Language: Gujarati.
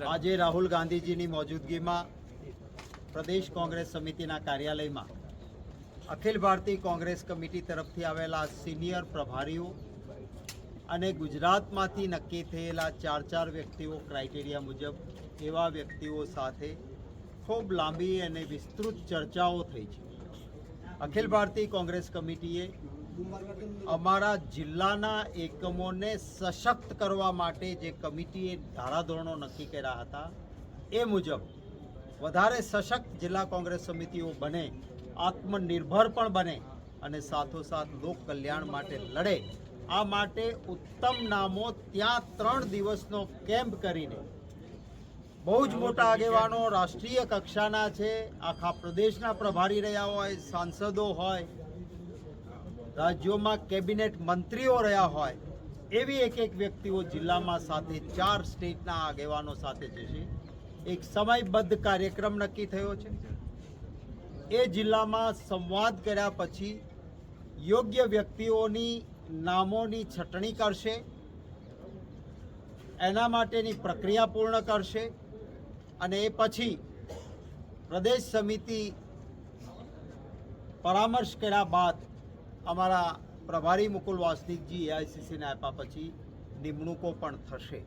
આજે રાહુલ ગાંધીજીની મોજૂદગીમાં પ્રદેશ કોંગ્રેસ સમિતિના કાર્યાલયમાં અખિલ ભારતીય કોંગ્રેસ કમિટી તરફથી આવેલા સિનિયર પ્રભારીઓ અને ગુજરાતમાંથી નક્કી થયેલા ચાર વ્યક્તિઓ ક્રાઇટેરિયા મુજબ એવા વ્યક્તિઓ સાથે ખૂબ લાંબી અને વિસ્તૃત ચર્ચાઓ થઈ છે. અખિલ ભારતીય કોંગ્રેસ કમિટીએ અમારા જિલ્લાના એકમોને સશક્ત કરવા માટે જે કમિટીએ ધારાધોરણો નક્કી કર્યા હતા એ મુજબ વધારે સશક્ત જિલ્લા કોંગ્રેસ સમિતિઓ બને, આત્મનિર્ભર પણ બને અને સાથોસાથ લોક કલ્યાણ માટે લડે, આ માટે ઉત્તમ નામો ત્યાં 3 દિવસનો કેમ્પ કરીને બહુ જ મોટા આગેવાનો રાષ્ટ્રીય કક્ષાના છે, આખા પ્રદેશના પ્રભારી રહ્યા હોય, સાંસદો હોય, રાજ્યોમાં કેબિનેટ મંત્રીઓ રહ્યા હોય, એવી એક વ્યક્તિઓ જિલ્લામાં સાથે 4 સ્ટેટના આગેવાનો સાથે જશે. એક સમયબદ્ધ કાર્યક્રમ નક્કી થયો છે. એ જિલ્લામાં સંવાદ કર્યા પછી યોગ્ય વ્યક્તિઓની નામોની છટણી કરશે, એના માટેની પ્રક્રિયા પૂર્ણ કરશે અને એ પછી પ્રદેશ સમિતિ પરામર્શ કર્યા બાદ અમારા પ્રભારી મુકુલ વાસનિકજી એઆઈસીસીને આપ્યા પછી નિમણૂકો પણ થશે.